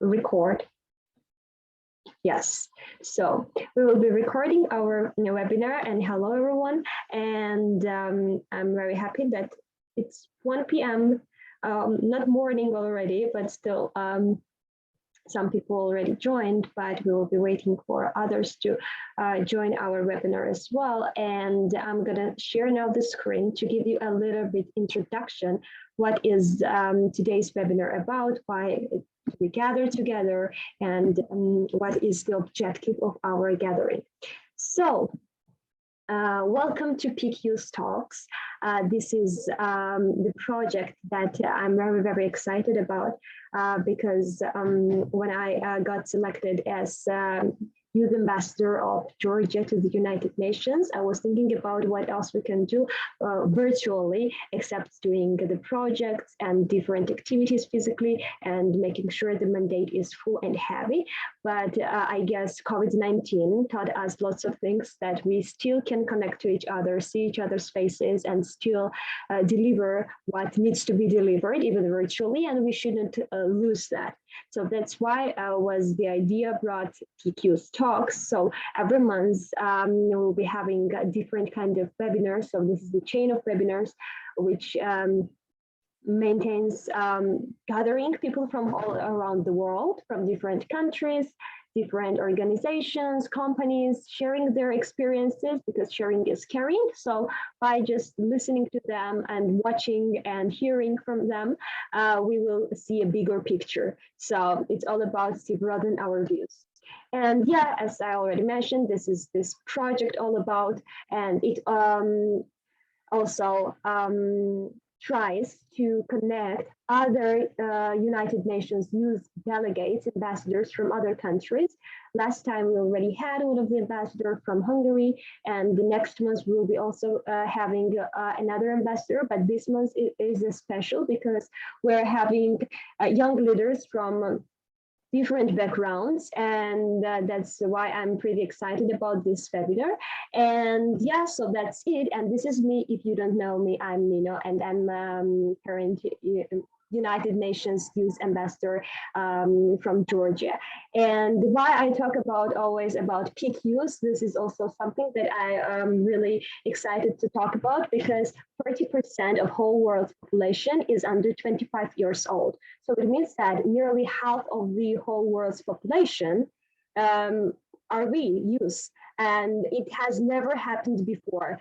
record. Yes, so we will be recording our webinar, and hello everyone, and I'm very happy that it's 1 p.m. Not morning already, but still some people already joined, but we will be waiting for others to join our webinar as well. And I'm gonna share now the screen to give you a little bit introduction. What is today's webinar about, why we gather together, and what is the objective of our gathering. So welcome to PQ's Talks. This is the project that I'm very, very excited about because when I got selected as Youth Ambassador of Georgia to the United Nations, I was thinking about what else we can do virtually, except doing the projects and different activities physically and making sure the mandate is full and heavy. But I guess COVID-19 taught us lots of things, that we still can connect to each other, see each other's faces, and still deliver what needs to be delivered, even virtually, and we shouldn't lose that. So that's why was the idea brought PQ's Talks. So every month we'll be having a different kind of webinars. So this is the chain of webinars, which maintains gathering people from all around the world, from different countries, different organizations, companies, sharing their experiences, because sharing is caring. So by just listening to them and watching and hearing from them, we will see a bigger picture. So it's all about to broaden our views. And yeah, as I already mentioned, this is this project all about, and it also tries to connect other United Nations youth delegates, ambassadors from other countries. Last time we already had one of the ambassadors from Hungary, and the next month we'll be also having another ambassador, but this month is special because we're having young leaders from different backgrounds, and that's why I'm pretty excited about this webinar. And yeah, so that's it. And this is me. If you don't know me, I'm Nino, and I'm current United Nations Youth Ambassador from Georgia. And why I talk about always about PQs, this is also something that I am really excited to talk about, because 30% of whole world population is under 25 years old. So it means that nearly half of the whole world's population are we youth, and it has never happened before.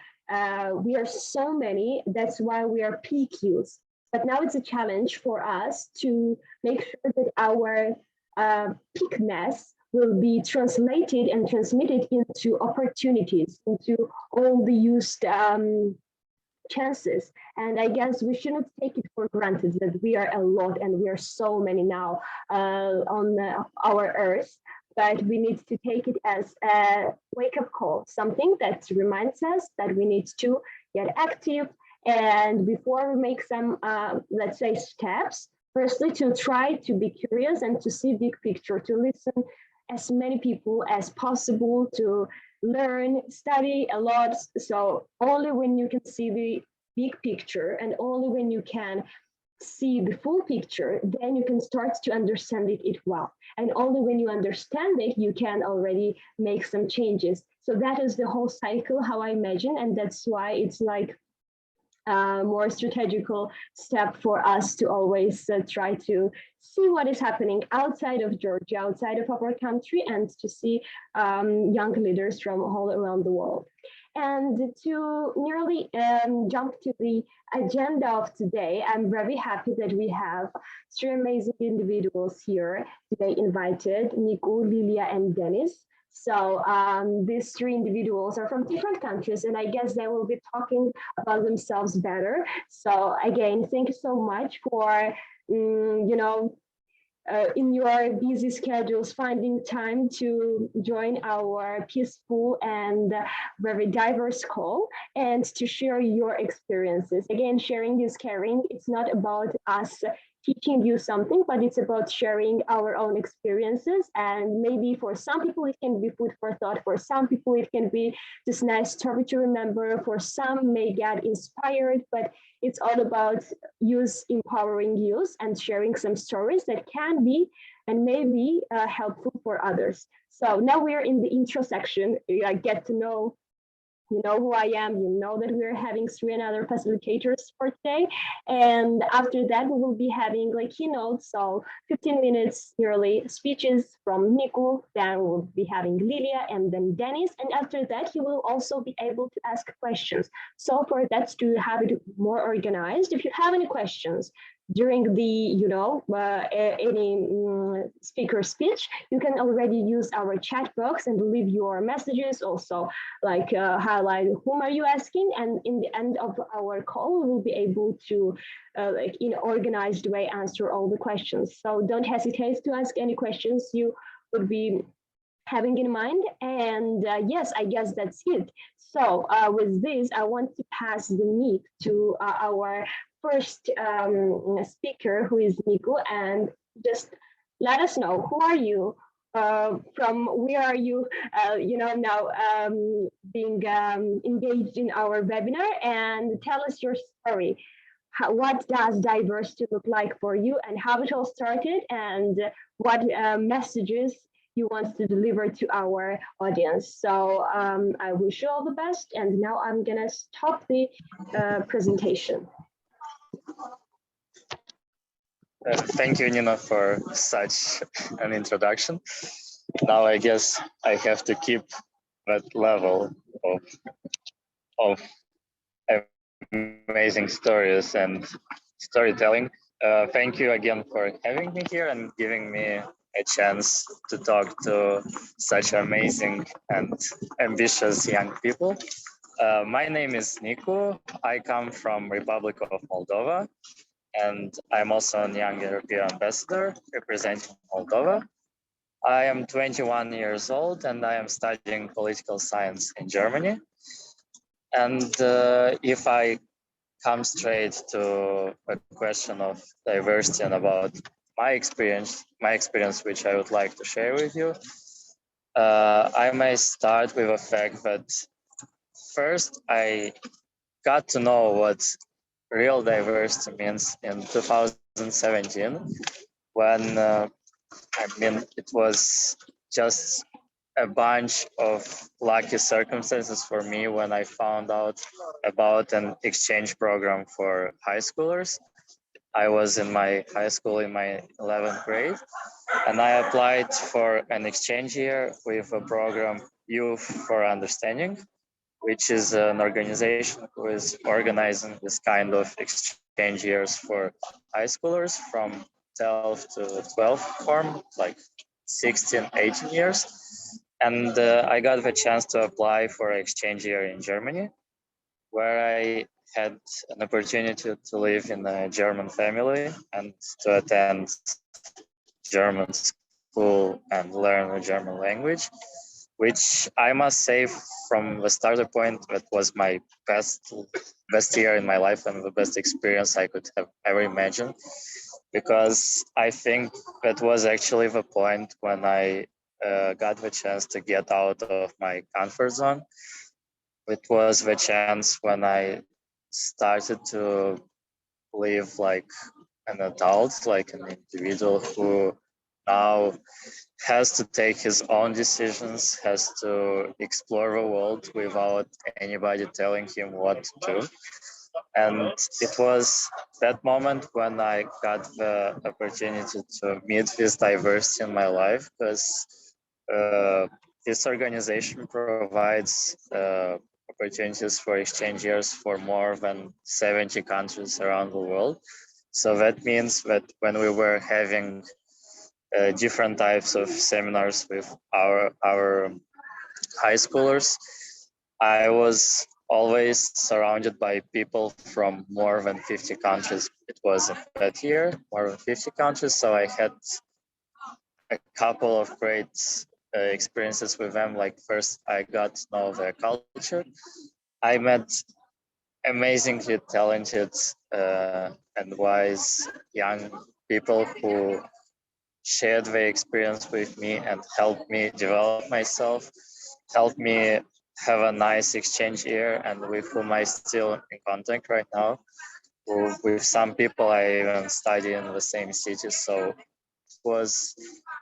We are so many, that's why we are PQs. But now it's a challenge for us to make sure that our peakness will be translated and transmitted into opportunities, into all the used chances. And I guess we shouldn't take it for granted that we are a lot and we are so many now on our earth. But we need to take it as a wake-up call, something that reminds us that we need to get active. And before we make some, let's say, steps, firstly, to try to be curious and to see big picture, to listen as many people as possible, to learn, study a lot. So only when you can see the big picture and only when you can see the full picture, then you can start to understand it well. And only when you understand it, you can already make some changes. So that is the whole cycle, how I imagine. And that's why it's like more strategical step for us to always try to see what is happening outside of Georgia, outside of our country, and to see young leaders from all around the world. And to nearly jump to the agenda of today, I'm very happy that we have three amazing individuals here today invited, Nicu, Lilia, and Dennis. So these three individuals are from different countries, and I guess they will be talking about themselves better. So again, thank you so much for, in your busy schedules, finding time to join our peaceful and very diverse call and to share your experiences. Again, sharing is caring. It's not about us teaching you something, but it's about sharing our own experiences. And maybe for some people, it can be food for thought. For some people, it can be just nice story to remember. For some, may get inspired, but it's all about use empowering use and sharing some stories that can be and maybe helpful for others. So now we're in the intro section. I get to know, you know who I am, you know that we're having three another facilitators for today. And after that, we will be having like keynotes, so 15 minutes nearly speeches from Nicu, then we'll be having Lilia and then Dennis. And after that, you will also be able to ask questions. So for that, to have it more organized, if you have any questions during the, any speaker speech, you can already use our chat box and leave your messages, also like highlight whom are you asking, and in the end of our call we will be able to like in an organized way answer all the questions. So don't hesitate to ask any questions you would be having in mind. And yes, I guess that's it. So with this, I want to pass the mic to our first speaker, who is Nicu, and just let us know, who are you, from where are you, now being engaged in our webinar, and tell us your story. What does diversity look like for you, and how it all started, and what messages you want to deliver to our audience. So I wish you all the best, and now I'm gonna stop the presentation. Thank you, Nina, for such an introduction. Now I guess I have to keep that level of amazing stories and storytelling. Thank you again for having me here and giving me a chance to talk to such amazing and ambitious young people. My name is Nicu. I come from Republic of Moldova, and I'm also a young European ambassador representing Moldova. I am 21 years old and I am studying political science in Germany. And if I come straight to a question of diversity and about my experience, which I would like to share with you, I may start with the fact that first I got to know what real diversity means in 2017, when it was just a bunch of lucky circumstances for me when I found out about an exchange program for high schoolers. I was in my high school in my 11th grade, and I applied for an exchange year with a program Youth for Understanding, which is an organization who is organizing this kind of exchange years for high schoolers from 12 to 12 form, like 16, 18 years. And I got the chance to apply for an exchange year in Germany, where I had an opportunity to live in a German family and to attend German school and learn the German language, which I must say from the starter point, that was my best year in my life and the best experience I could have ever imagined, because I think that was actually the point when I got the chance to get out of my comfort zone. It was the chance when I started to live like an adult, like an individual who now has to take his own decisions, has to explore the world without anybody telling him what to do. And it was that moment when I got the opportunity to meet this diversity in my life, because this organization provides opportunities for exchange years for more than 70 countries around the world. So that means that when we were having different types of seminars with our high schoolers, I was always surrounded by people from more than 50 countries. It was that year, more than 50 countries. So I had a couple of great experiences with them. Like first, I got to know their culture. I met amazingly talented and wise young people who shared their experience with me and helped me develop myself, helped me have a nice exchange year, and with whom I still in contact right now. With some people I even study in the same city, so it was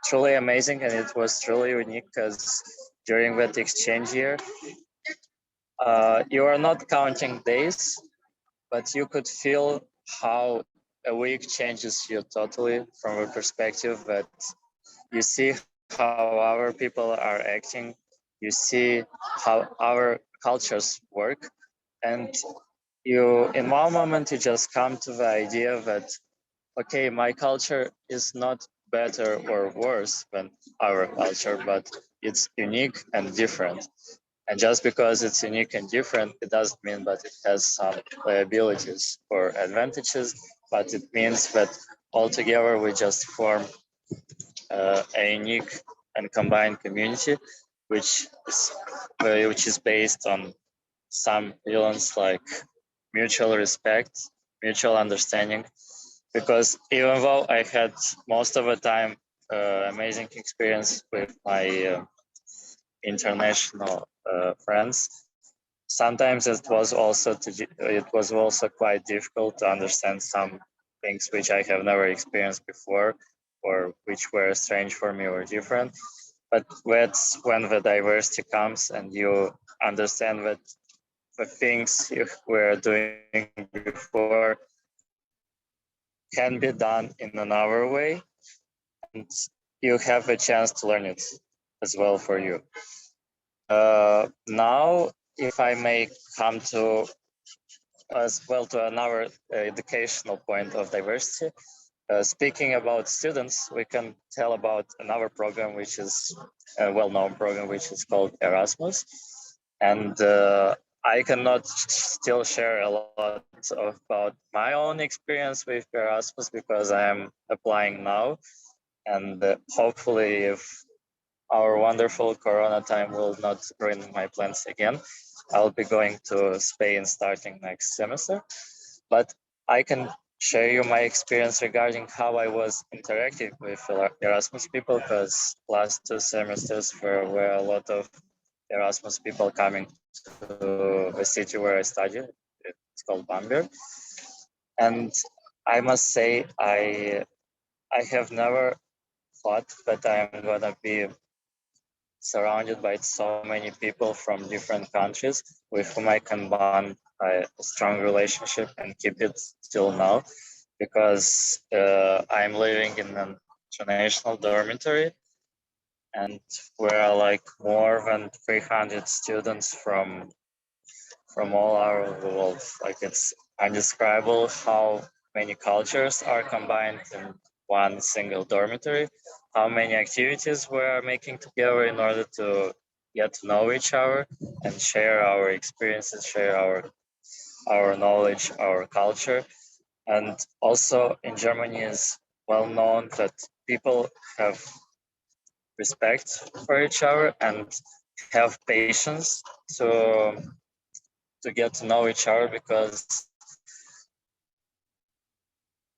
truly amazing, and it was truly unique because during that exchange year, you are not counting days, but you could feel how a week changes you totally from a perspective that you see how our people are acting, you see how our cultures work, and you, in one moment, you just come to the idea that, okay, my culture is not better or worse than our culture, but it's unique and different. And just because it's unique and different, it doesn't mean that it has some liabilities or advantages, but it means that altogether we just form a unique and combined community, which is based on some feelings like mutual respect, mutual understanding. Because even though I had most of the time amazing experience with my international friends, sometimes it was also quite difficult to understand some things which I have never experienced before, or which were strange for me or different. But that's when the diversity comes and you understand that the things you were doing before can be done in another way, and you have a chance to learn it as well for you. Now, if I may come to as well to another educational point of diversity, speaking about students, we can tell about another program which is a well-known program which is called Erasmus, and I cannot still share a lot about my own experience with Erasmus because I am applying now, and hopefully if our wonderful Corona time will not ruin my plans again, I'll be going to Spain starting next semester. But I can share you my experience regarding how I was interacting with Erasmus people, because last 2 semesters there were a lot of Erasmus people coming to the city where I studied. It's called Bamberg. And I must say, I have never thought that I'm gonna be surrounded by so many people from different countries with whom I can bond a strong relationship and keep it till now, because I'm living in an international dormitory, and we're like more than 300 students from all over the world. Like, it's indescribable how many cultures are combined in one single dormitory, how many activities we are making together in order to get to know each other and share our experiences, share our knowledge, our culture. And also in Germany is well known that people have respect for each other and have patience to get to know each other, because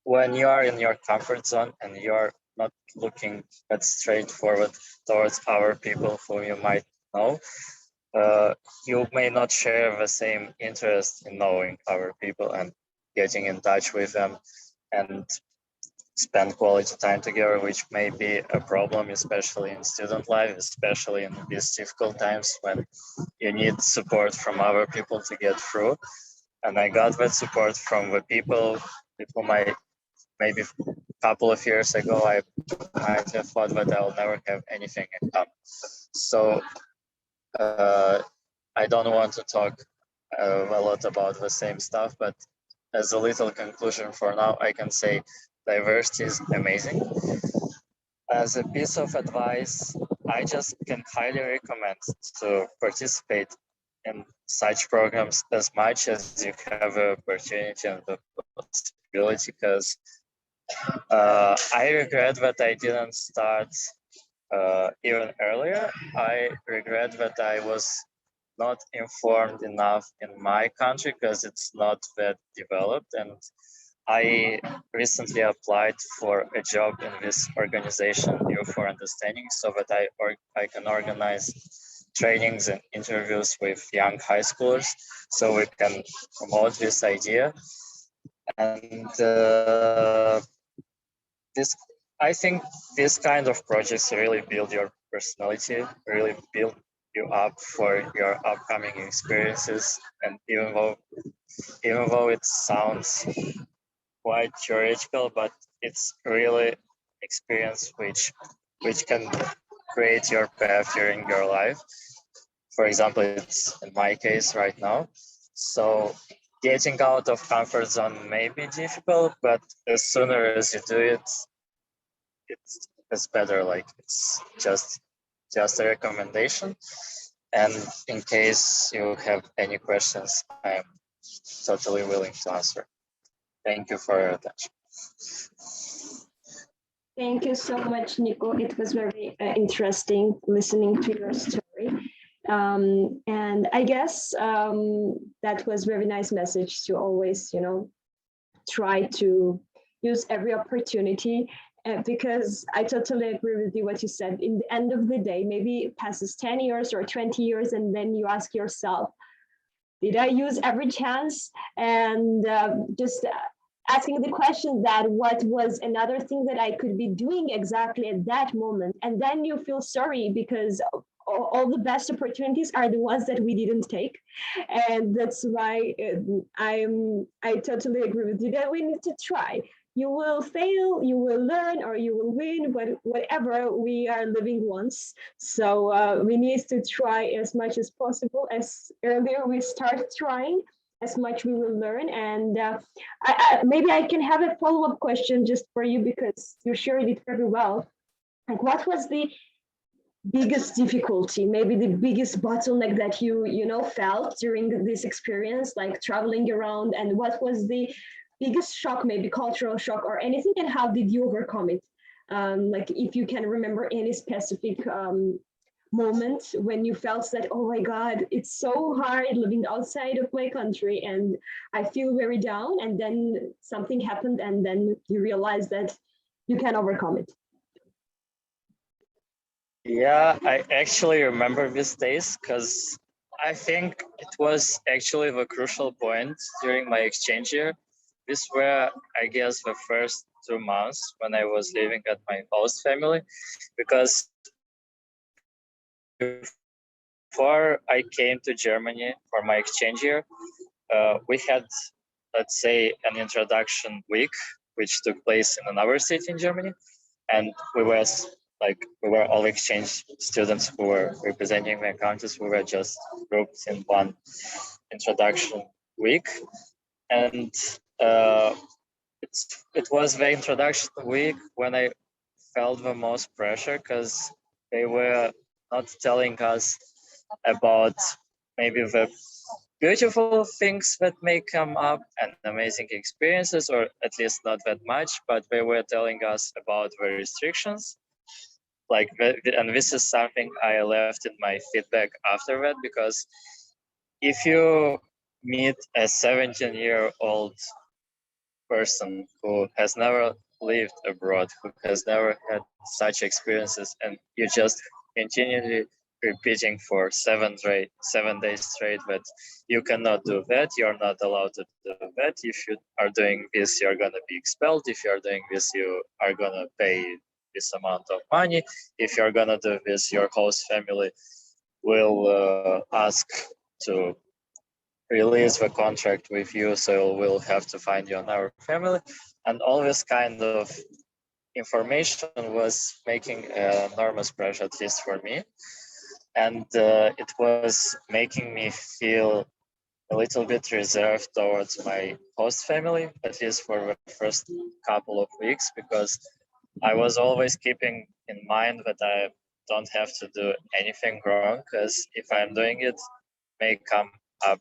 when you are in your comfort zone and you are not looking that straightforward towards other people whom you might know, you may not share the same interest in knowing other people and getting in touch with them and spend quality time together, which may be a problem, especially in student life, especially in these difficult times when you need support from other people to get through. And I got that support from the people with whom I maybe a couple of years ago I might have thought that I'll never have anything in common. So I don't want to talk a lot about the same stuff, but as a little conclusion for now, I can say diversity is amazing. As a piece of advice, I just can highly recommend to participate in such programs as much as you have the opportunity and the possibility, because I regret that I didn't start even earlier. I regret that I was not informed enough in my country because it's not that developed, and I recently applied for a job in this organization, U for Understanding, so that I can organize trainings and interviews with young high schoolers, so we can promote this idea. And this, I think, this kind of projects really build your personality, really build you up for your upcoming experiences. And even though it sounds quite theoretical, but it's really experience which can create your path during your life. For example, it's in my case right now. So getting out of comfort zone may be difficult, but as sooner as you do it, it's better. Like it's just a recommendation. And in case you have any questions, I'm totally willing to answer. Thank you for your attention. Thank you so much, Nico. It was very interesting listening to your story. And I guess that was very nice message to always, try to use every opportunity because I totally agree with you what you said. In the end of the day, maybe it passes 10 years or 20 years, and then you ask yourself, did I use every chance? And just asking the question that what was another thing that I could be doing exactly at that moment? And then you feel sorry because all the best opportunities are the ones that we didn't take, and that's why I totally agree with you that we need to try. You will fail, you will learn, or you will win, but whatever, we are living once. So we need to try as much as possible. As earlier we start trying, as much we will learn. And maybe I can have a follow-up question just for you because you shared it very well. Like, what was the biggest difficulty, maybe the biggest bottleneck that you felt during this experience, like traveling around, and what was the biggest shock, maybe cultural shock or anything, and how did you overcome it? Like if you can remember any specific moment when you felt that, oh my God, it's so hard living outside of my country and I feel very down, and then something happened and then you realize that you can overcome it. Yeah, I actually remember these days because I think it was actually the crucial point during my exchange year. These were, I guess, the first 2 months when I was living at my host family, because before I came to Germany for my exchange year, we had, let's say, an introduction week, which took place in another city in Germany. And we were all exchange students who were representing their countries. We were just grouped in one introduction week. And it was the introduction week when I felt the most pressure, because they were not telling us about maybe the beautiful things that may come up and amazing experiences, or at least not that much, but they were telling us about the restrictions. And this is something I left in my feedback after that, because if you meet a 17-year-old person who has never lived abroad, who has never had such experiences, and you just continually repeating for 7 days straight that you cannot do that, you're not allowed to do that, if you are doing this, you're going to be expelled, if you're doing this, you are going to pay this amount of money, if you're going to do this, your host family will ask to release the contract with you, so we'll have to find you another family. And all this kind of information was making enormous pressure, at least for me. And it was making me feel a little bit reserved towards my host family, at least for the first couple of weeks, because I was always keeping in mind that I don't have to do anything wrong, because if I'm doing it, may come up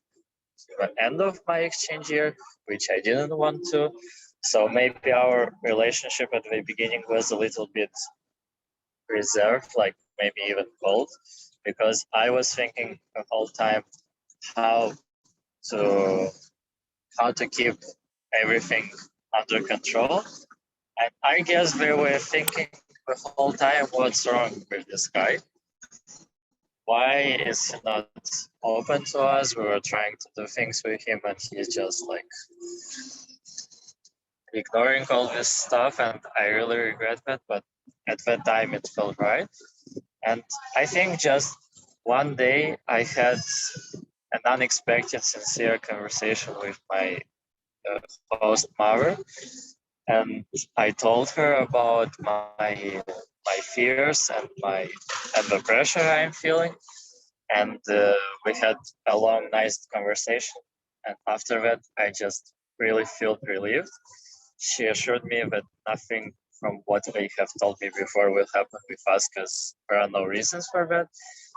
the end of my exchange year, which I didn't want to. So maybe our relationship at the beginning was a little bit reserved, like maybe even cold, because I was thinking the whole time how to keep everything under control. And I guess they were thinking the whole time, what's wrong with this guy? Why is he not open to us? We were trying to do things with him and he's just like ignoring all this stuff. And I really regret that, but at that time it felt right. And I think just one day I had an unexpected, sincere conversation with my host, Miron, and I told her about my fears and the pressure I'm feeling, and we had a long, nice conversation. And after that, I just really felt relieved. She assured me that nothing from what they have told me before will happen with us because there are no reasons for that.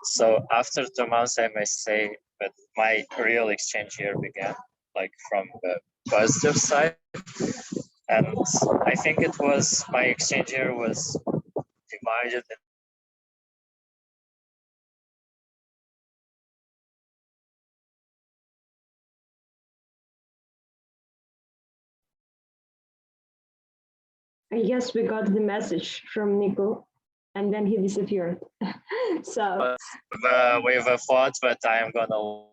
So after 2 months, I may say that my real exchange year began, like from the positive side. And I think it was my exchange year was divided. I guess we got the message from Nico, and then he disappeared. So With a thought that I am gonna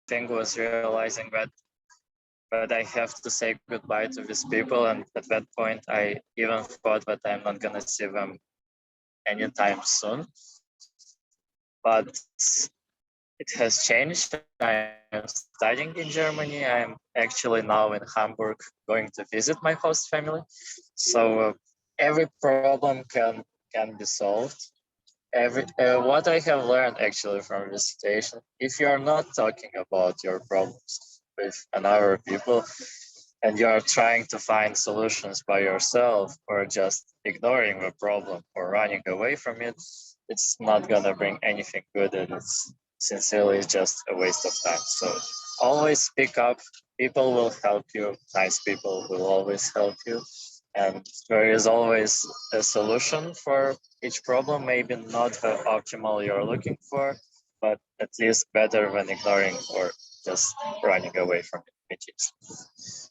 thing was realizing that I have to say goodbye to these people, and at that point I even thought that I'm not gonna see them anytime soon. But it has changed. I am studying in Germany. I'm actually now in Hamburg going to visit my host family. So every problem can be solved. What I have learned actually from this situation, if you are not talking about your problems with another people and you are trying to find solutions by yourself or just ignoring the problem or running away from it, it's not gonna bring anything good, and it's sincerely just a waste of time. So always speak up. People will help you. Nice people will always help you. And there is always a solution for each problem, maybe not the optimal you're looking for, but at least better than ignoring or just running away from it, which is.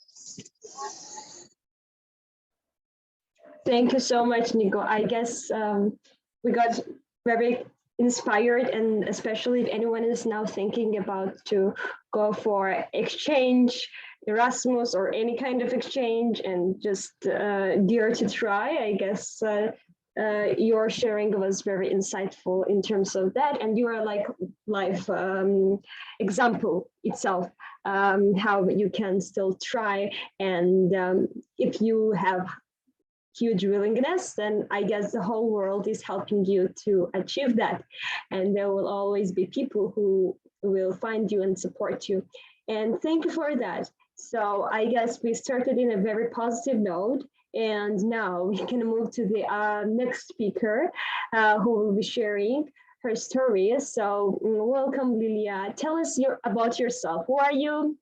thank you so much, Nico. I guess we got very inspired, and especially if anyone is now thinking about to go for exchange, Erasmus, or any kind of exchange, and just dare to try. I guess your sharing was very insightful in terms of that, and you are like life example itself, how you can still try, and if you have huge willingness, then I guess the whole world is helping you to achieve that. And there will always be people who will find you and support you. And thank you for that. So I guess we started in a very positive note. And now we can move to the next speaker who will be sharing her story. So welcome, Lilia. Tell us about yourself. Who are you?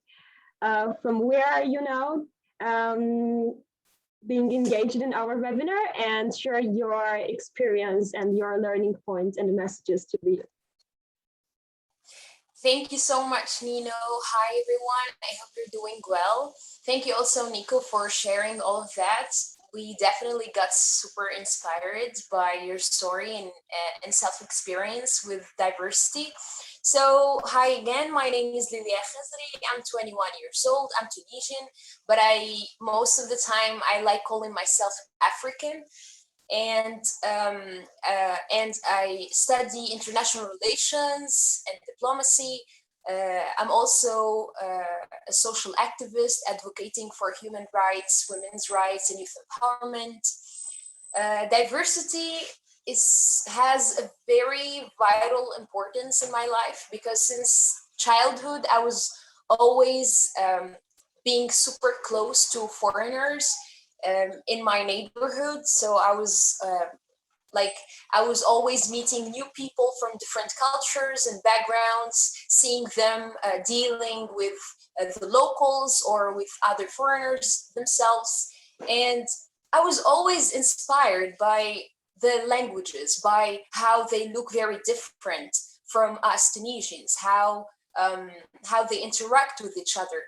From where are you now? Being engaged in our webinar, and share your experience and your learning points and messages to the youth. Thank you so much, Nino. Hi, everyone. I hope you're doing well. Thank you also, Nico, for sharing all of that. We definitely got super inspired by your story and self-experience with diversity. So, hi again, my name is Lilia Khazri. I'm 21 years old. I'm Tunisian, but most of the time I like calling myself African. And I study international relations and diplomacy. I'm also a social activist advocating for human rights, women's rights, and youth empowerment. Diversity has a very vital importance in my life, because since childhood I was always being super close to foreigners in my neighborhood. So I was always meeting new people from different cultures and backgrounds, seeing them dealing with the locals or with other foreigners themselves. And I was always inspired by the languages, by how they look very different from us Tunisians, how how they interact with each other.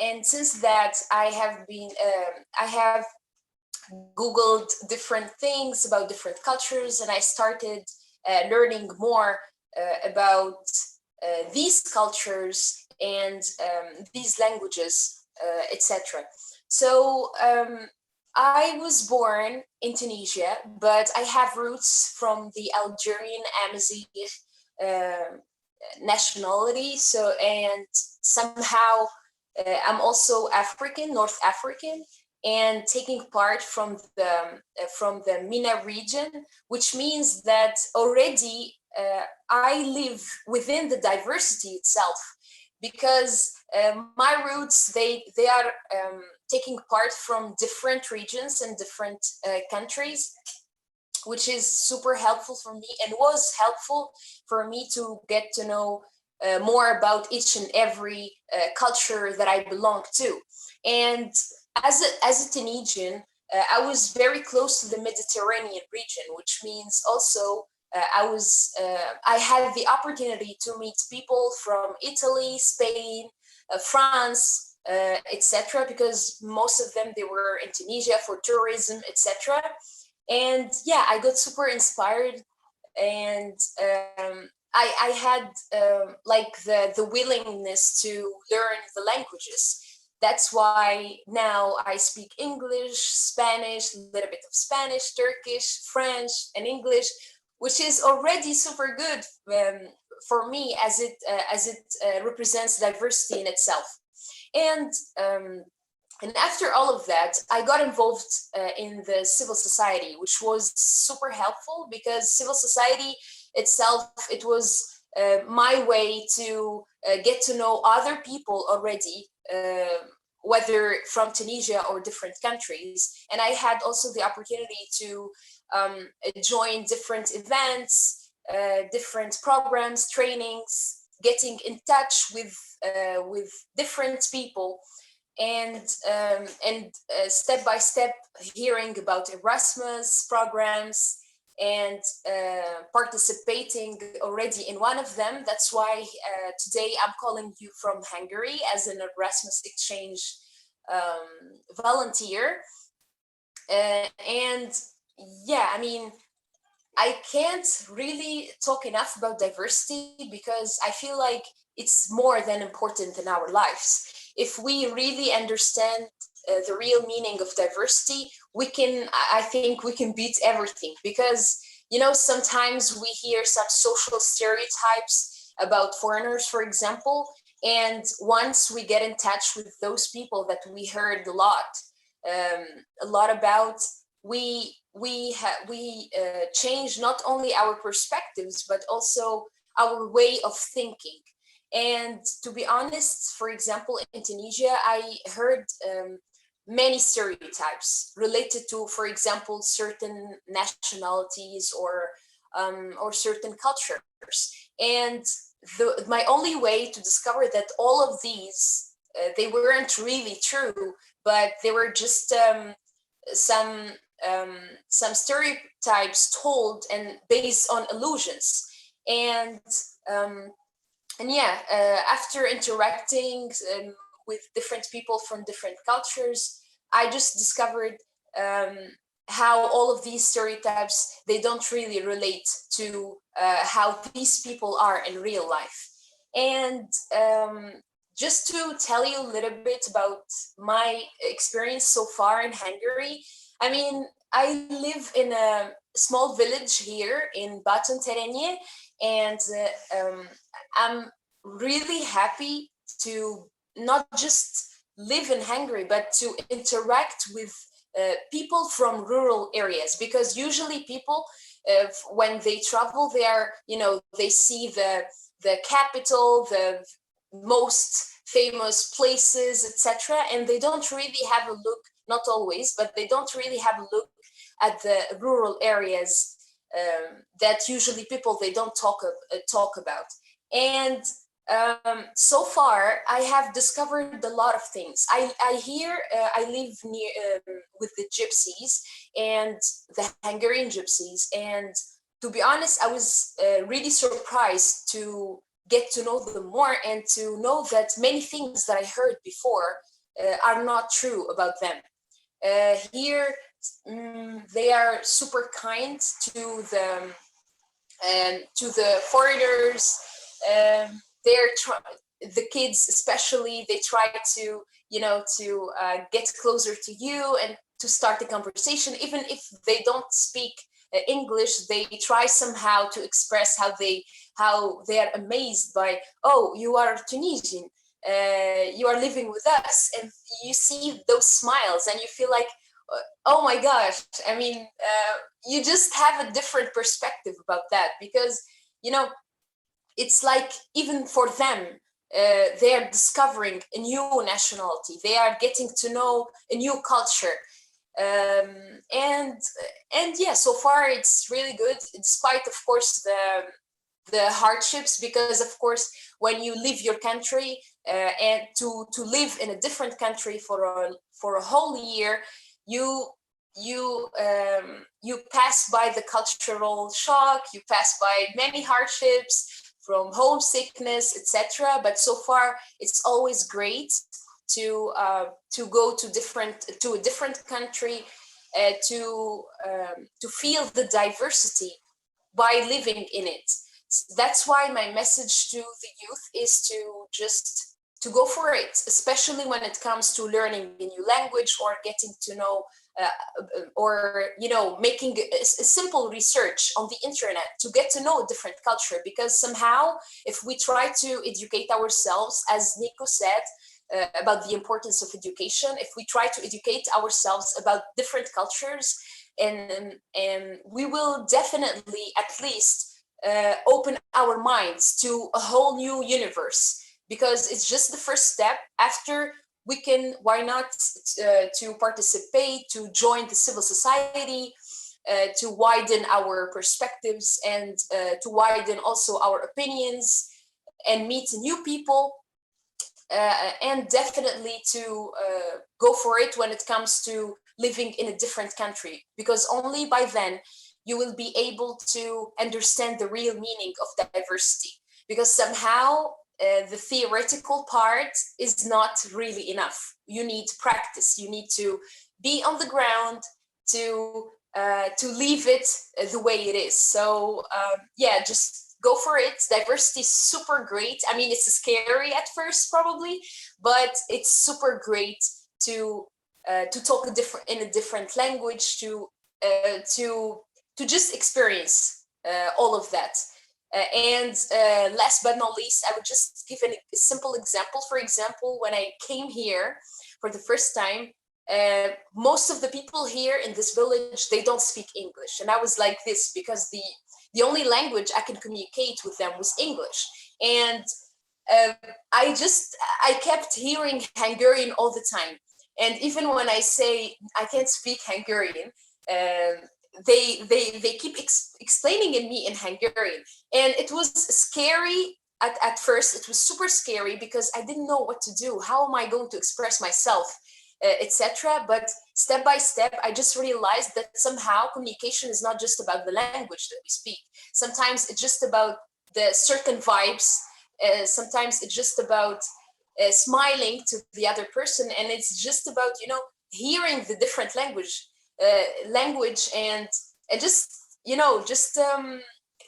And since that, I have Googled different things about different cultures, and I started learning more about these cultures and these languages, etc. So I was born in Tunisia, but I have roots from the Algerian Amazigh nationality. So, and somehow I'm also African, North African, and taking part from the MENA region, which means that already I live within the diversity itself, because my roots they are taking part from different regions and different countries, which is super helpful for me and was helpful for me to get to know more about each and every culture that I belong to. And as a Tunisian, I was very close to the Mediterranean region, which means also I had the opportunity to meet people from Italy, Spain, France, etc., because most of them they were in Tunisia for tourism, etc. And yeah, I got super inspired, and I had like the willingness to learn the languages. That's why now I speak English, Spanish, a little bit of Spanish, Turkish, French, and English, which is already super good for me, as it represents diversity in itself. And after all of that, I got involved in the civil society, which was super helpful, because civil society itself, it was my way to get to know other people already, whether from Tunisia or different countries. And I had also the opportunity to join different events, different programs, trainings, getting in touch with different people, and step by step hearing about Erasmus programs, and participating already in one of them. That's why today I'm calling you from Hungary as an Erasmus exchange volunteer. And yeah, I mean, I can't really talk enough about diversity, because I feel like it's more than important in our lives. If we really understand the real meaning of diversity, I think we can beat everything. Because, sometimes we hear some social stereotypes about foreigners, for example, and once we get in touch with those people that we heard a lot about, we change not only our perspectives, but also our way of thinking. And to be honest, for example, in Tunisia, I heard many stereotypes related to, for example, certain nationalities or certain cultures. And my only way to discover that all of these they weren't really true, but they were just some stereotypes told and based on illusions. And yeah, after interacting with different people from different cultures, I just discovered how all of these stereotypes, they don't really relate to how these people are in real life. And just to tell you a little bit about my experience so far in Hungary, I mean, I live in a small village here in Baton Terenye, and I'm really happy to not just live in Hungary, but to interact with people from rural areas, because usually people, when they travel, they are, they see the capital, the most famous places, etc., and they don't really have a look. Not always, but they don't really have a look at the rural areas that usually people they don't talk about. And so far, I have discovered a lot of things. I live near with the gypsies and the Hungarian gypsies, and to be honest, I was really surprised to get to know them more and to know that many things that I heard before are not true about them. Here, they are super kind to the foreigners. The kids, especially, they try to get closer to you and to start a conversation, even if they don't speak English. They try somehow to express how they are amazed by, oh, you are Tunisian, you are living with us, and you see those smiles and you feel like, oh my gosh, I mean, you just have a different perspective about that, because it's like, even for them, they are discovering a new nationality, they are getting to know a new culture. And yeah, so far it's really good, despite, of course, the hardships, because of course when you leave your country and to live in a different country for a whole year, you pass by the cultural shock, you pass by many hardships, from homesickness, etc. But so far it's always great to go to a different country, to feel the diversity by living in it. That's why my message to the youth is to go for it, especially when it comes to learning a new language, or getting to know or making a simple research on the internet to get to know a different culture. Because somehow, if we try to educate ourselves, as Nico said, about the importance of education, if we try to educate ourselves about different cultures, and we will definitely at least open our minds to a whole new universe, because it's just the first step. After, we can, why not, to participate, to join the civil society, to widen our perspectives, and to widen also our opinions, and meet new people, and definitely to go for it when it comes to living in a different country, because only by then you will be able to understand the real meaning of diversity. Because somehow the theoretical part is not really enough. You need practice. You need to be on the ground to leave it the way it is. So yeah, just go for it. Diversity is super great. I mean, it's scary at first probably, but it's super great to talk in a different language, to just experience all of that. And last but not least, I would just give a simple example. For example, when I came here for the first time, most of the people here in this village, they don't speak English. And I was like this, because the only language I can communicate with them was English. And I kept hearing Hungarian all the time. And even when I say I can't speak Hungarian, they keep explaining in me in Hungarian. And it was scary at first. It was super scary, because I didn't know what to do. How am I going to express myself, etc. But step by step, I just realized that somehow communication is not just about the language that we speak. Sometimes it's just about the certain vibes. Sometimes it's just about smiling to the other person, and it's just about hearing the different language, and just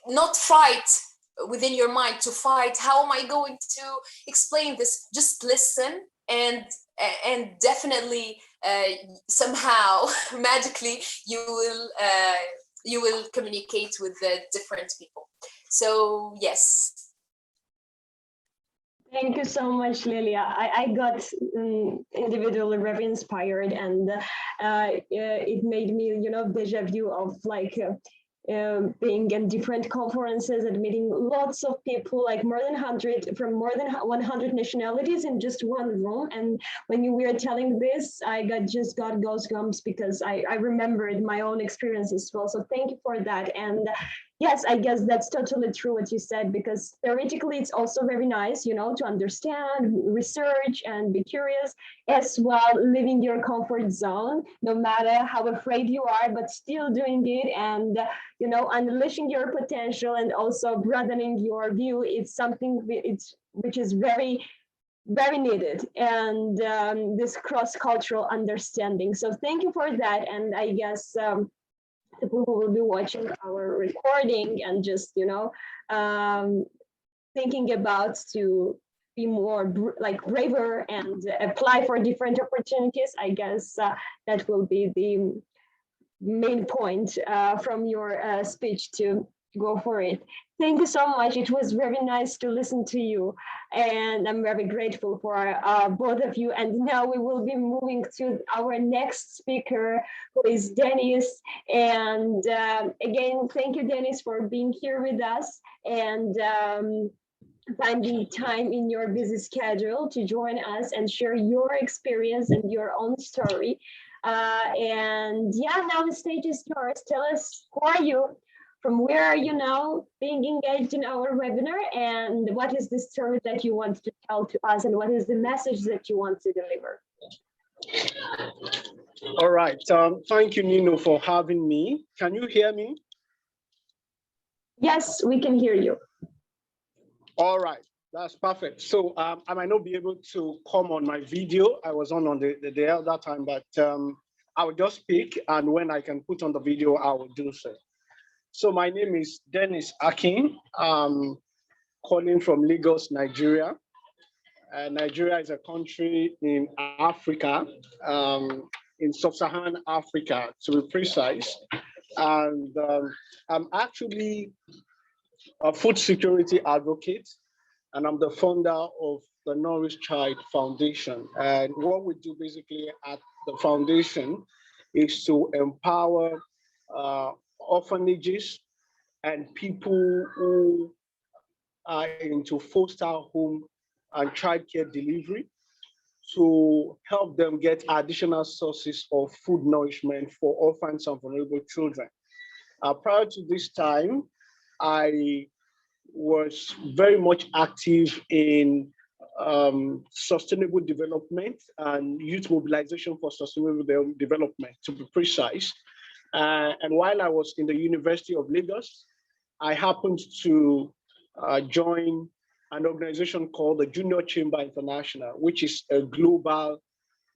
not fight within your mind to fight. How am I going to explain this? Just listen, and definitely somehow magically you will communicate with the different people. So yes. Thank you so much, Lilia. I got individually very inspired, and it made me, deja vu of like being in different conferences and meeting lots of people, like more than 100 nationalities in just one room. And when you were telling this, I just got goosebumps, because I remembered my own experience as well. So thank you for that. And yes, I guess that's totally true what you said, because theoretically it's also very nice, to understand, research, and be curious, as well living your comfort zone, no matter how afraid you are, but still doing it, and unleashing your potential and also broadening your view. It's something which is very very needed, and this cross-cultural understanding. So thank you for that, and I guess the people who will be watching our recording and just thinking about to be more braver and apply for different opportunities. I guess that will be the main point from your speech, to go for it. Thank you so much. It was very nice to listen to you, and I'm very grateful for both of you. And now we will be moving to our next speaker, who is Dennis. And again, thank you, Dennis, for being here with us and finding time in your busy schedule to join us and share your experience and your own story. And yeah, now the stage is yours. Tell us, who are you? From where are you now being engaged in our webinar? And what is the story that you want to tell to us? And what is the message that you want to deliver? All right. Thank you, Nino, for having me. Can you hear me? Yes, we can hear you. All right. That's perfect. So I might not be able to come on my video. I was on the other time, but I will just speak, and when I can put on the video, I will do so. So my name is Dennis Akin. I'm calling from Lagos, Nigeria. Nigeria is a country in Africa, in sub-Saharan Africa, to be precise. And I'm actually a food security advocate, and I'm the founder of the Nourish Child Foundation. And what we do basically at the foundation is to empower orphanages and people who are into foster home and childcare delivery to help them get additional sources of food nourishment for orphans and vulnerable children. Prior to this time, I was very much active in sustainable development and youth mobilization for sustainable development, to be precise. And while I was in the University of Lagos, I happened to join an organization called the Junior Chamber International, which is a global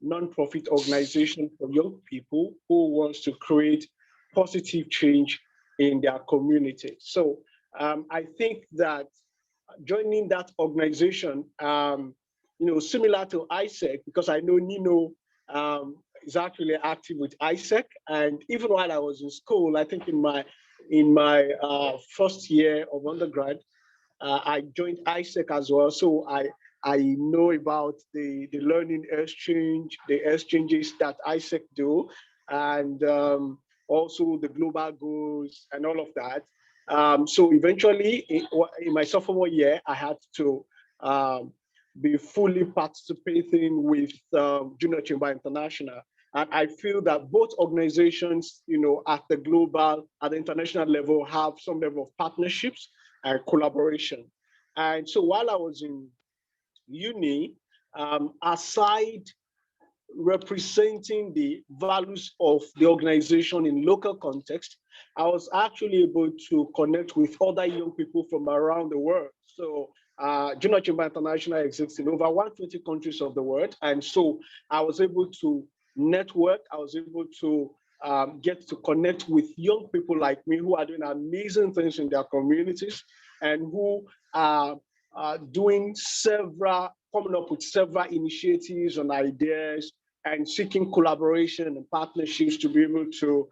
non-profit organization for young people who wants to create positive change in their community. So I think that joining that organization, similar to ISEC, because I know Nino is actually active with ISEC, and even while I was in school, I think in my first year of undergrad, I joined ISEC as well. So I know about the learning exchange, the exchanges that ISEC do, and also the global goals and all of that. So eventually, in my sophomore year, I had to be fully participating with Junior Chamber International. And I feel that both organizations, at the global, at the international level, have some level of partnerships and collaboration. And so while I was in uni, aside representing the values of the organization in local context, I was actually able to connect with other young people from around the world. So Junior Chamber International exists in over 120 countries of the world. And so I was able to network, I was able to get to connect with young people like me who are doing amazing things in their communities and who are coming up with several initiatives and ideas and seeking collaboration and partnerships to be able to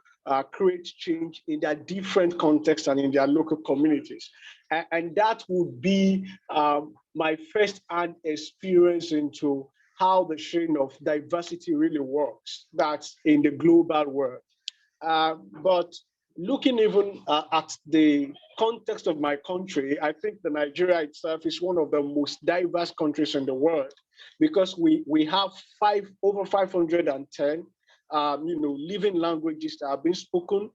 create change in their different contexts and in their local communities. And that would be my first-hand experience into how the sharing of diversity really works, that's in the global world. But looking even at the context of my country, I think that Nigeria itself is one of the most diverse countries in the world, because we have over 510 living languages that are being spoken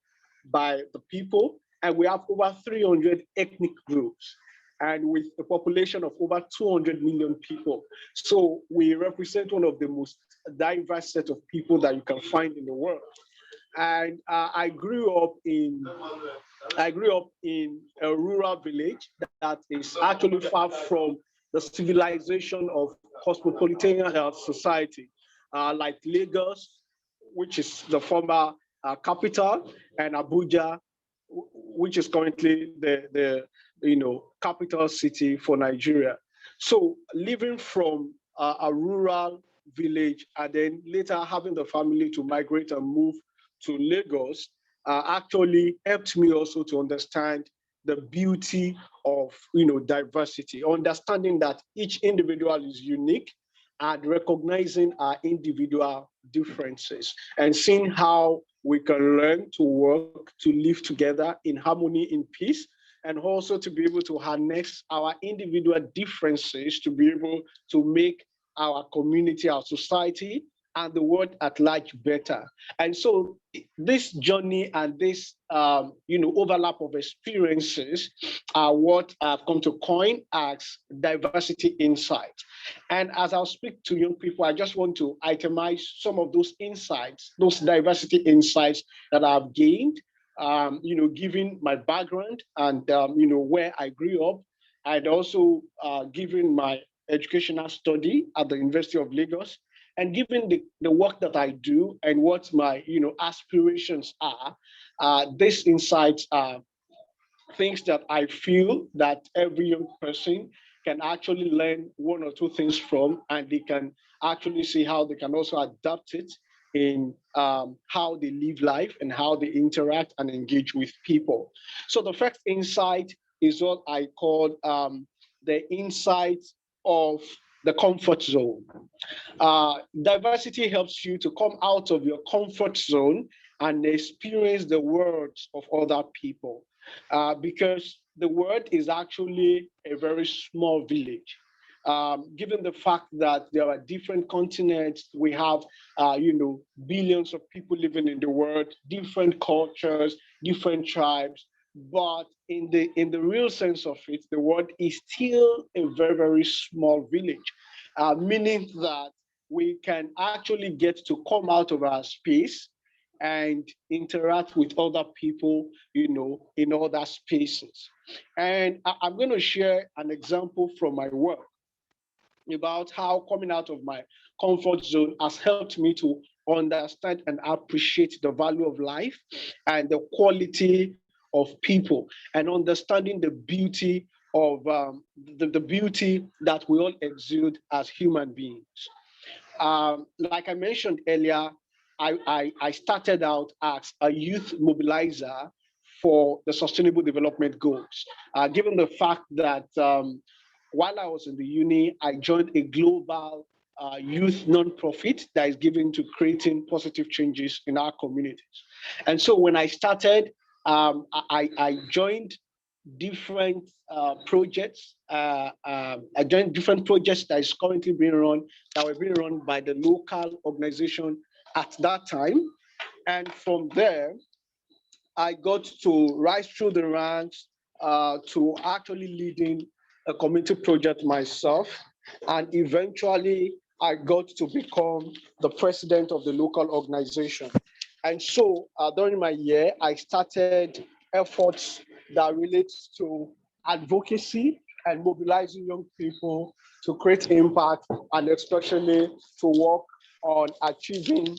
by the people. and we have over 300 ethnic groups, and with a population of over 200 million people. So we represent one of the most diverse set of people that you can find in the world. And I grew up in a rural village that is actually far from the civilization of cosmopolitan society, like Lagos, which is the former capital, and Abuja, which is currently the capital city for Nigeria. So living from a rural village and then later having the family to migrate and move to Lagos actually helped me also to understand the beauty of diversity, understanding that each individual is unique and recognizing our individual differences and seeing how we can learn to work to live together in harmony, in peace, and also to be able to harness our individual differences to be able to make our community, our society, and the world at large better. And so this journey and this overlap of experiences are what I've come to coin as diversity insight. And as I'll speak to young people, I just want to itemize some of those insights, those diversity insights that I've gained, given my background and where I grew up, and also given my educational study at the University of Lagos, and given the work that I do and what my aspirations are, these insights are things that I feel that every young person can actually learn one or two things from, and they can actually see how they can also adapt it in how they live life and how they interact and engage with people. So the first insight is what I call the insight of the comfort zone. Diversity helps you to come out of your comfort zone and experience the worlds of other people, because the world is actually a very small village. Given the fact that there are different continents, we have, billions of people living in the world, different cultures, different tribes. But in the real sense of it, the world is still a very, very small village, meaning that we can actually get to come out of our space and interact with other people, in other spaces. And I'm going to share an example from my work about how coming out of my comfort zone has helped me to understand and appreciate the value of life and the quality of people, and understanding the beauty of the beauty that we all exude as human beings. Like I mentioned earlier, I started out as a youth mobilizer for the Sustainable Development Goals, given the fact that while I was in the uni, I joined a global youth nonprofit that is given to creating positive changes in our communities. And so when I started, I joined different projects. I joined different projects that is currently being run, that were being run by the local organization at that time. And from there, I got to rise through the ranks to actually leading a community project myself. And eventually, I got to become the president of the local organization. And so during my year, I started efforts that relates to advocacy and mobilizing young people to create impact, and especially to work on achieving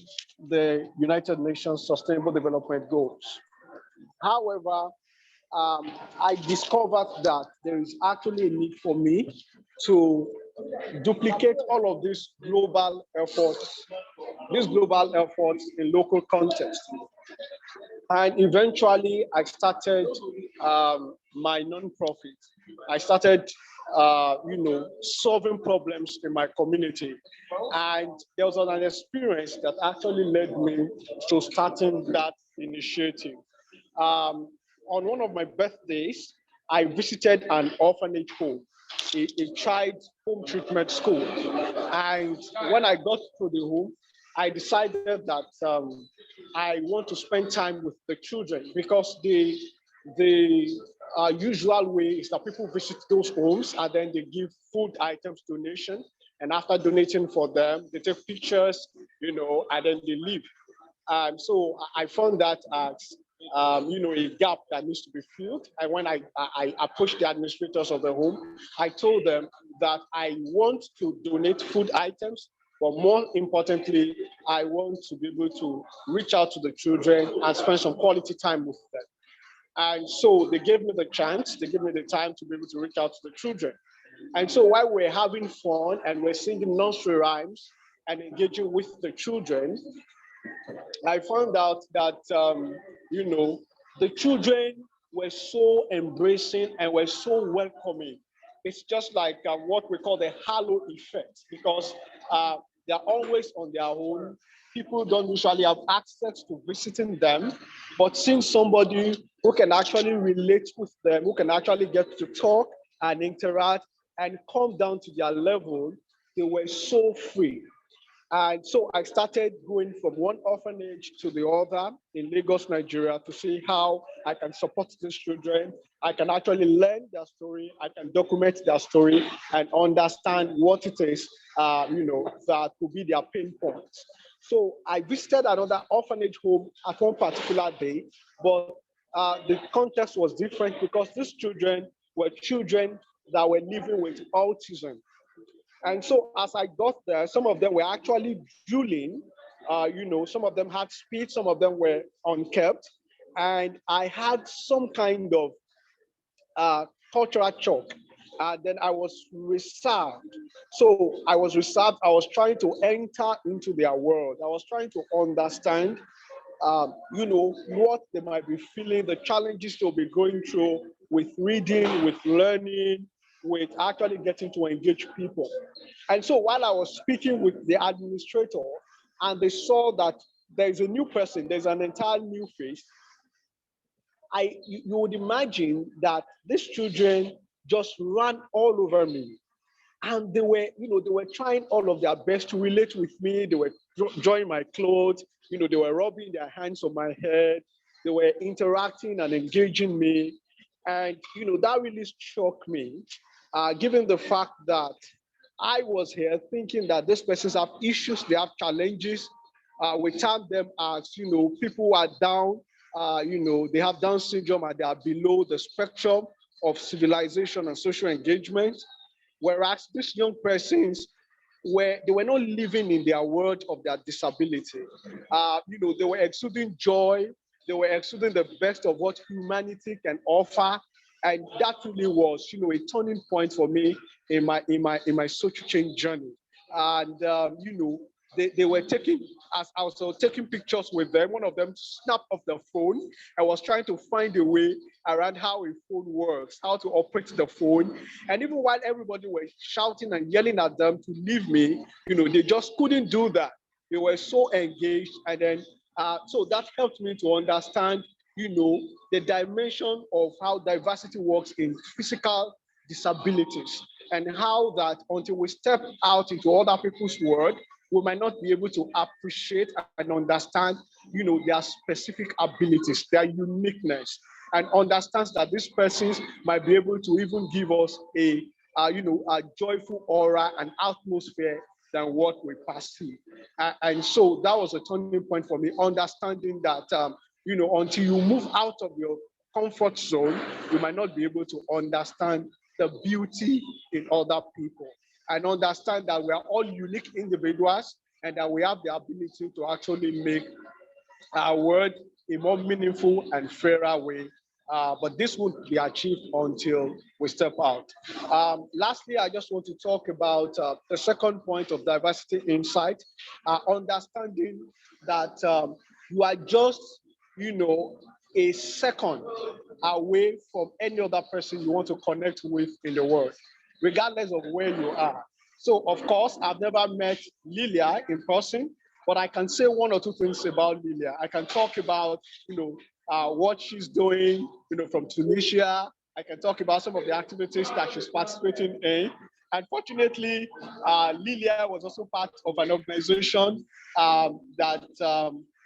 the United Nations Sustainable Development Goals. However, I discovered that there is actually a need for me to duplicate all of these global efforts in local context. And eventually, I started my nonprofit. I started, solving problems in my community. And there was an experience that actually led me to starting that initiative. On one of my birthdays, I visited an orphanage home, a child home treatment school. And when I got to the home, I decided that I want to spend time with the children, because the usual way is that people visit those homes and then they give food items donation. And after donating for them, they take pictures, and then they leave. So I found that as a gap that needs to be filled. And when I approached the administrators of the home, I told them that I want to donate food items, but more importantly, I want to be able to reach out to the children and spend some quality time with them. And so they gave me the chance, they gave me the time to be able to reach out to the children. And so while we're having fun and we're singing nursery rhymes and engaging with the children, I found out that, the children were so embracing and were so welcoming. It's just like what we call the halo effect, because they're always on their own. People don't usually have access to visiting them, but seeing somebody who can actually relate with them, who can actually get to talk and interact and come down to their level, they were so free. And so I started going from one orphanage to the other in Lagos, Nigeria, to see how I can support these children. I can actually learn their story, I can document their story and understand what it is, that could be their pain points. So I visited another orphanage home at one particular day, but the context was different because these children were children that were living with autism. And so as I got there, some of them were actually drooling. Some of them had speech, some of them were unkept. And I had some kind of cultural shock. And then I was reserved. So I was reserved. I was trying to enter into their world. I was trying to understand, what they might be feeling, the challenges they'll be going through with reading, with learning, with actually getting to engage people. And so while I was speaking with the administrator and they saw that there's a new person, there's an entire new face, you would imagine that these children just ran all over me. And they were trying all of their best to relate with me. They were drawing my clothes, they were rubbing their hands on my head. They were interacting and engaging me. And, that really struck me, given the fact that I was here thinking that these persons have issues, they have challenges. We term them as, people who are down, they have Down syndrome and they are below the spectrum of civilization and social engagement. Whereas these young persons they were not living in their world of their disability. They were exuding joy, they were exuding the best of what humanity can offer. And that really was, a turning point for me in my social change journey. And they were taking, as I was taking pictures with them, one of them snapped off the phone. I was trying to find a way around how a phone works, how to operate the phone. And even while everybody was shouting and yelling at them to leave me, they just couldn't do that. They were so engaged. And then, so that helped me to understand, the dimension of how diversity works in physical disabilities, and how that until we step out into other people's world, we might not be able to appreciate and understand, their specific abilities, their uniqueness, and understands that these persons might be able to even give us a joyful aura and atmosphere than what we perceive. And so that was a turning point for me, understanding that, until you move out of your comfort zone, you might not be able to understand the beauty in other people, and understand that we are all unique individuals and that we have the ability to actually make our world a more meaningful and fairer way. But this won't be achieved until we step out. Lastly, I just want to talk about the second point of diversity insight, understanding that you are just, a second away from any other person you want to connect with in the world, regardless of where you are. So, of course, I've never met Lilia in person, but I can say one or two things about Lilia. I can talk about, what she's doing, from Tunisia. I can talk about some of the activities that she's participating in. Unfortunately, Lilia was also part of an organization that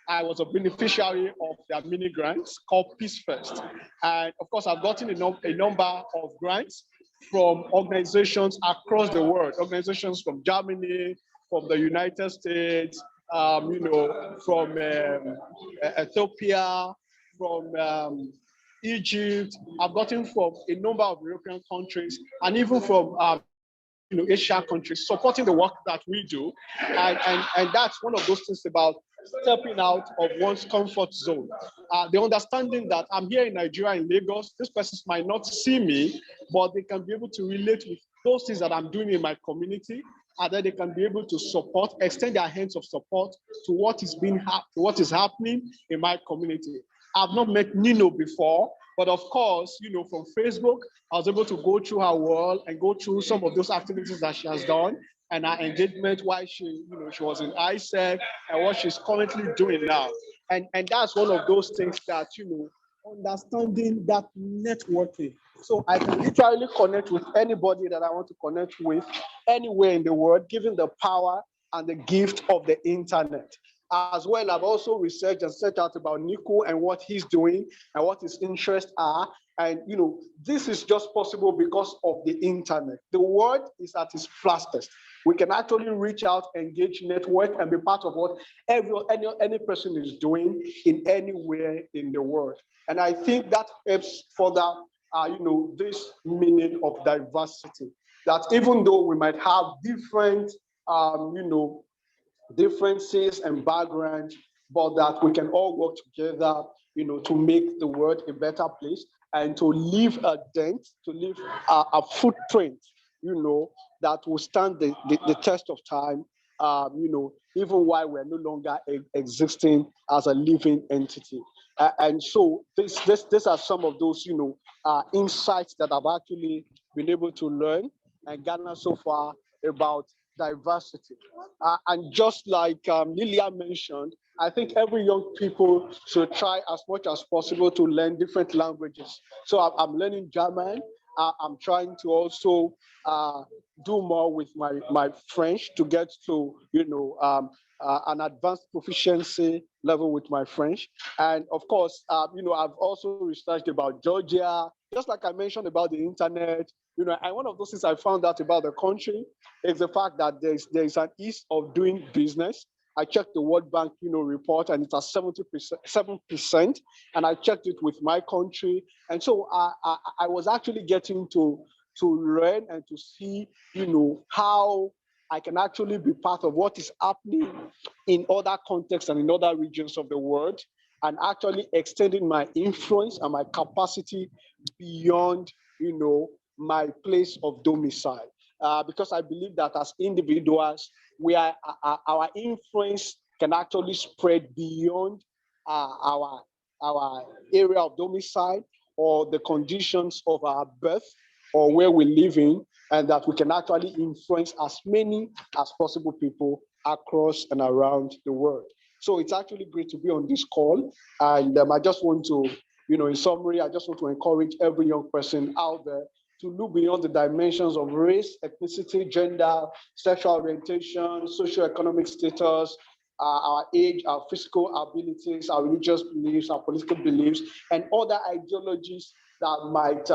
I was a beneficiary of their mini grants called Peace First. And of course, I've gotten a number of grants from organizations across the world, organizations from Germany, from the United States, from Ethiopia, from Egypt. I've gotten from a number of European countries, and even from Asia countries supporting the work that we do. And that's one of those things about stepping out of one's comfort zone. The understanding that I'm here in Nigeria, in Lagos, this person might not see me, but they can be able to relate with those things that I'm doing in my community, and then they can be able to support, extend their hands of support to what is happening in my community. I've not met Nino before, but of course, from Facebook, I was able to go through her wall and go through some of those activities that she has done and her engagement while she was in ISEC and what she's currently doing now. And that's one of those things that, understanding that networking. So I can literally connect with anybody that I want to connect with anywhere in the world, given the power and the gift of the internet. As well, I've also researched and searched out about Nicu and what he's doing and what his interests are. And this is just possible because of the internet. The world is at its fastest. We can actually reach out, engage, network, and be part of what any person is doing in anywhere in the world. And I think that helps further, this meaning of diversity. That even though we might have different, differences and backgrounds, but that we can all work together, to make the world a better place and to leave a dent, to leave a footprint, that will stand the test of time, even while we're no longer existing as a living entity. And so these are some of those, insights that I've actually been able to learn and garner so far about diversity. And just like Lilia mentioned, I think every young people should try as much as possible to learn different languages. So I'm learning German. I'm trying to also do more with my French to get to, an advanced proficiency level with my French. And of course, I've also researched about Georgia, just like I mentioned about the internet, and one of those things I found out about the country is the fact that there's an ease of doing business. I checked the World Bank, report, and it's at 7%, and I checked it with my country. And so I was actually getting to learn and to see, how I can actually be part of what is happening in other contexts and in other regions of the world, and actually extending my influence and my capacity beyond, my place of domicile. Because I believe that as individuals, our influence can actually spread beyond our area of domicile or the conditions of our birth or where we live in, and that we can actually influence as many as possible people across and around the world. So it's actually great to be on this call. And I just want to, in summary, I just want to encourage every young person out there to look beyond the dimensions of race, ethnicity, gender, sexual orientation, socioeconomic status, our age, our physical abilities, our religious beliefs, our political beliefs, and other ideologies that might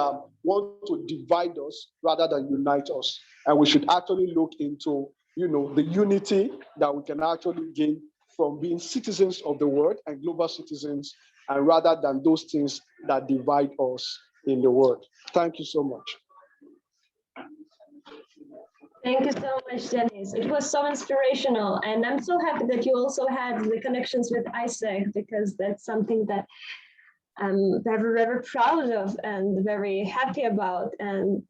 want to divide us rather than unite us. And we should actually look into, the unity that we can actually gain from being citizens of the world and global citizens, and rather than those things that divide us in the world. Thank you so much. Thank you so much, Dennis. It was so inspirational. And I'm so happy that you also had the connections with ISEC, because that's something that I'm very, very proud of and very happy about. And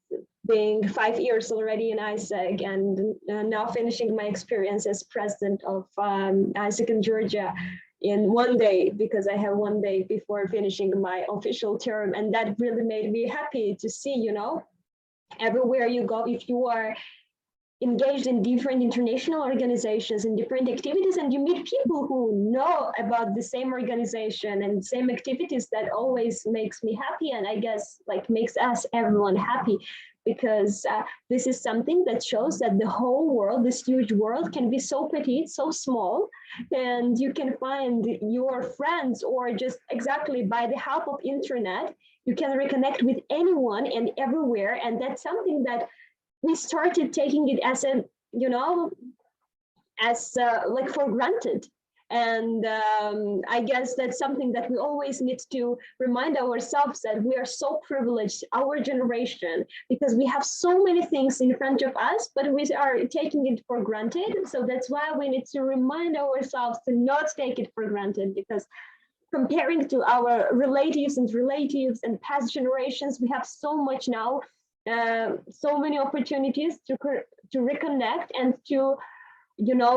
being 5 years already in ISEC and now finishing my experience as president of ISEC in Georgia in one day, because I have one day before finishing my official term. And that really made me happy to see, everywhere you go, if you are engaged in different international organizations and different activities, and you meet people who know about the same organization and same activities, that always makes me happy, and I guess makes us everyone happy, because this is something that shows that the whole world, this huge world, can be so petite, so small, and you can find your friends, or just exactly by the help of internet, you can reconnect with anyone and everywhere. And that's something that we started taking it as a, as like for granted. And I guess that's something that we always need to remind ourselves, that we are so privileged, our generation, because we have so many things in front of us, but we are taking it for granted. So that's why we need to remind ourselves to not take it for granted, because comparing to our relatives and past generations, we have so much now, so many opportunities to reconnect and to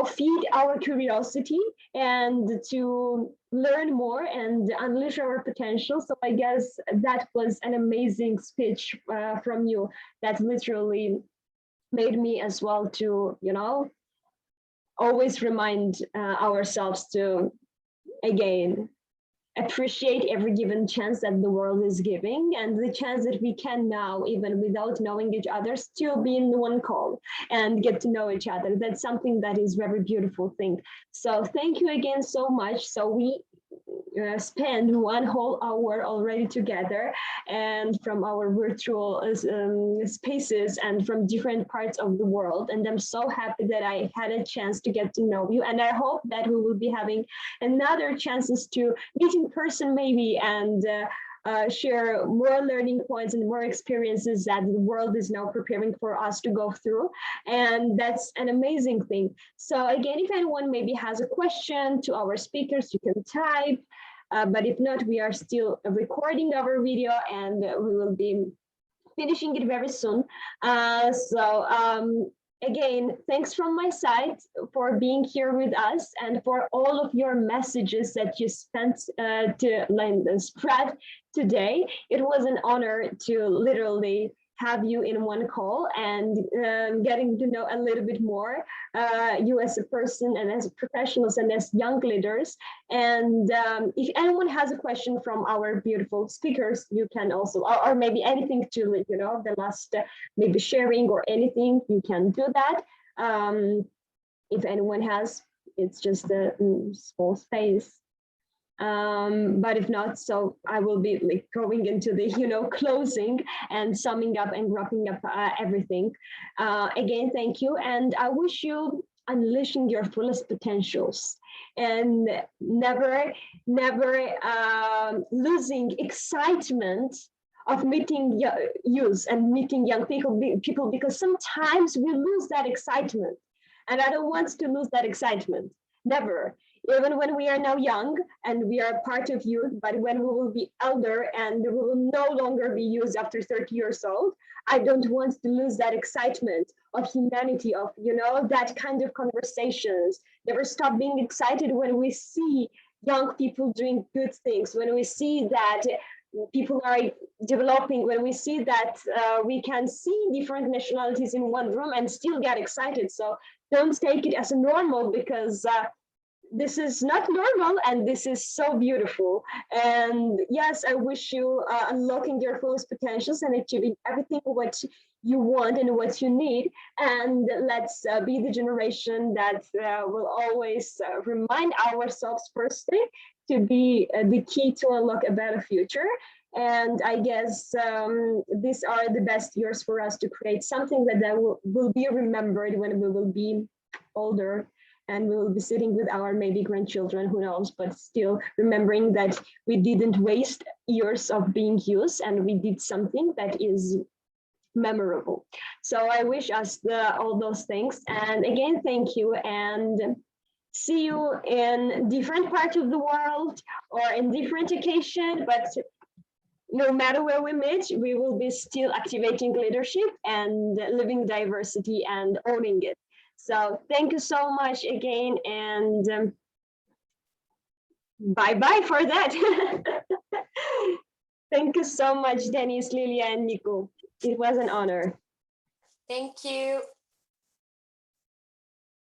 feed our curiosity and to learn more and unleash our potential. So I guess that was an amazing speech from you that literally made me as well to, always remind ourselves to, again, appreciate every given chance that the world is giving, and the chance that we can now, even without knowing each other, still be in one call and get to know each other. That's something that is very beautiful thing. So thank you again so much. So we spend one whole hour already together, and from our virtual spaces and from different parts of the world. And I'm so happy that I had a chance to get to know you. And I hope that we will be having another chances to meet in person maybe, and share more learning points and more experiences that the world is now preparing for us to go through. And that's an amazing thing. So again, if anyone maybe has a question to our speakers, you can type. But if not, we are still recording our video, and we will be finishing it very soon. Again, thanks from my side for being here with us, and for all of your messages that you spent to spread today. It was an honor to literally have you in one call, and getting to know a little bit more you as a person and as professionals and as young leaders. And if anyone has a question from our beautiful speakers, you can also, or maybe anything to, the last maybe sharing or anything, you can do that. If anyone has, it's just a small space. But if not, so I will be like going into the, closing and summing up and wrapping up everything. Again, thank you. And I wish you unleashing your fullest potentials, and never losing excitement of meeting youth and meeting young people, because sometimes we lose that excitement. And I don't want to lose that excitement, never. Even when we are now young and we are part of youth, but when we will be elder and we will no longer be youth after 30 years old, I don't want to lose that excitement of humanity, of, that kind of conversations. Never stop being excited when we see young people doing good things, when we see that people are developing, when we see that we can see different nationalities in one room and still get excited. So don't take it as a normal, because this is not normal, and this is so beautiful. And yes, I wish you unlocking your fullest potentials and achieving everything what you want and what you need. And let's be the generation that will always remind ourselves firstly to be the key to unlock a better future. And I guess these are the best years for us to create something that will be remembered when we will be older, and we will be sitting with our maybe grandchildren, who knows, but still remembering that we didn't waste years of being used, and we did something that is memorable. So I wish us all those things. And again, thank you, and see you in different parts of the world or in different occasion. But no matter where we meet, we will be still activating leadership and living diversity and owning it. So thank you so much again, and bye-bye for that. Thank you so much, Dennis, Lilia, and Nicu. It was an honor. Thank you.